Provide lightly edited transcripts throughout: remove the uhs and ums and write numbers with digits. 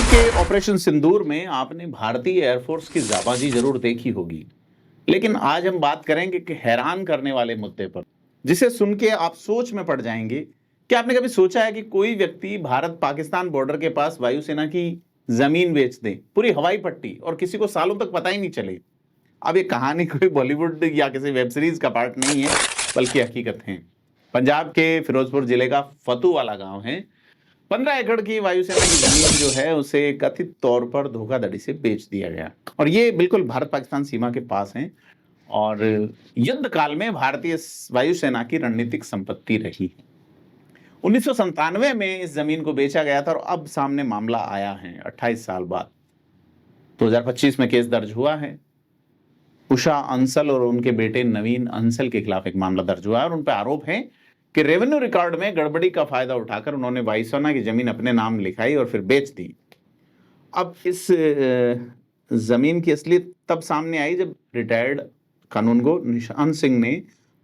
के ऑपरेशन सिंदूर में आपने भारतीय एयरफोर्स की जाबाजी जरूर देखी होगी, लेकिन आज हम बात करेंगे कि हैरान करने वाले मुद्दे पर, जिसे सुन के आप सोच में पड़ जाएंगे। क्या आपने कभी सोचा है कि कोई व्यक्ति भारत पाकिस्तान बॉर्डर के पास वायुसेना की जमीन बेच दे, पूरी हवाई पट्टी, और किसी को सालों तक पता ही नहीं चले? अब ये कहानी कोई बॉलीवुड या किसी वेब सीरीज का पार्ट नहीं है, बल्कि हकीकत है। पंजाब के फिरोजपुर जिले का फतू वाला गांव है। 15 एकड़ की वायुसेना की जमीन जो है उसे कथित तौर पर धोखाधड़ी से बेच दिया गया, और ये बिल्कुल भारत पाकिस्तान सीमा के पास है, और युद्ध काल में भारतीय वायुसेना की रणनीतिक संपत्ति रही। 1997 में इस जमीन को बेचा गया था, और अब सामने मामला आया है 28 साल बाद। 2025 में केस दर्ज हुआ है। उषा अंसल और उनके बेटे नवीन अंसल के खिलाफ एक मामला दर्ज हुआ है, और उन पर आरोप है कि रेवेन्यू रिकॉर्ड में गड़बड़ी का फायदा उठाकर उन्होंने वायुसेना की जमीन अपने नाम लिखाई और फिर बेच दी। अब इस जमीन की असलियत तब सामने आई जब रिटायर्ड कानूनगो निशांत सिंह ने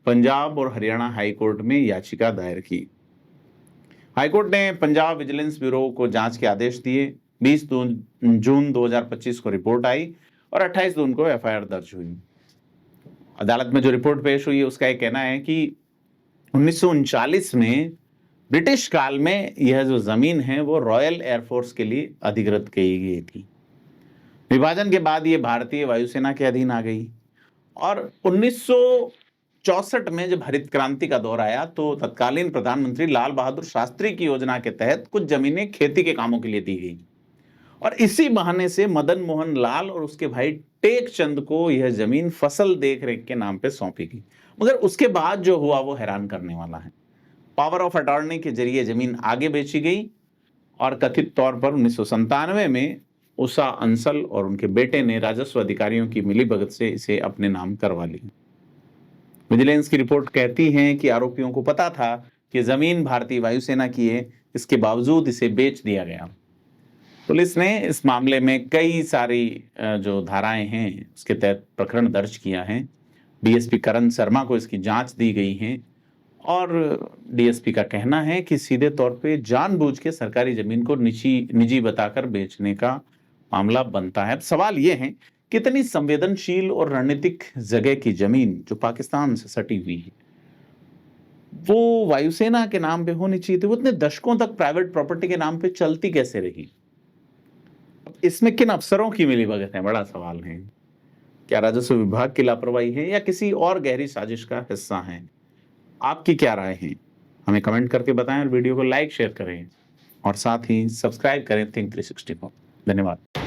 पंजाब और हरियाणा हाईकोर्ट में याचिका दायर की। हाईकोर्ट ने पंजाब विजिलेंस ब्यूरो को जांच के आदेश दिए। 20 जून 2025 को रिपोर्ट आई और 28 जून को एफआईआर दर्ज हुई। अदालत में जो रिपोर्ट पेश हुई उसका यह कहना है कि 1939 में ब्रिटिश काल में यह जो जमीन है वो रॉयल एयरफोर्स के लिए अधिकृत की गई थी। विभाजन के बाद ये भारतीय वायुसेना के अधीन आ गई, और 1964 में जब हरित क्रांति का दौर आया तो तत्कालीन प्रधानमंत्री लाल बहादुर शास्त्री की योजना के तहत कुछ जमीनें खेती के कामों के लिए दी गई, और इसी बहाने से मदन मोहन लाल और उसके भाई टेक चंद को यह जमीन फसल देखरेख के नाम पे सौंपी गई। मगर उसके बाद जो हुआ वो हैरान करने वाला है। पावर ऑफ अटॉर्नी के जरिए जमीन आगे बेची गई, और कथित तौर पर 1997 में उषा अंसल और उनके बेटे ने राजस्व अधिकारियों की मिलीभगत से इसे अपने नाम करवा ली। विजिलेंस की रिपोर्ट कहती है कि आरोपियों को पता था कि जमीन भारतीय वायुसेना की है, इसके बावजूद इसे बेच दिया गया। पुलिस ने इस मामले में कई सारी जो धाराएं हैं उसके तहत प्रकरण दर्ज किया है। डीएसपी करण शर्मा को इसकी जांच दी गई है, और डीएसपी का कहना है कि सीधे तौर पे जानबूझ के सरकारी जमीन को निजी बताकर बेचने का मामला बनता है। अब सवाल यह है, कितनी संवेदनशील और रणनीतिक जगह की जमीन जो पाकिस्तान से सटी हुई है वो वायुसेना के नाम पे होनी चाहिए थी? वो इतने दशकों तक प्राइवेट प्रॉपर्टी के नाम पे चलती कैसे रही? इसमें किन अफसरों की मिलीभगत है, बड़ा सवाल है। क्या राजस्व विभाग की लापरवाही है या किसी और गहरी साजिश का हिस्सा है? आपकी क्या राय है? हमें कमेंट करके बताएं, और वीडियो को लाइक शेयर करें, और साथ ही सब्सक्राइब करें थिंक 360 को। धन्यवाद।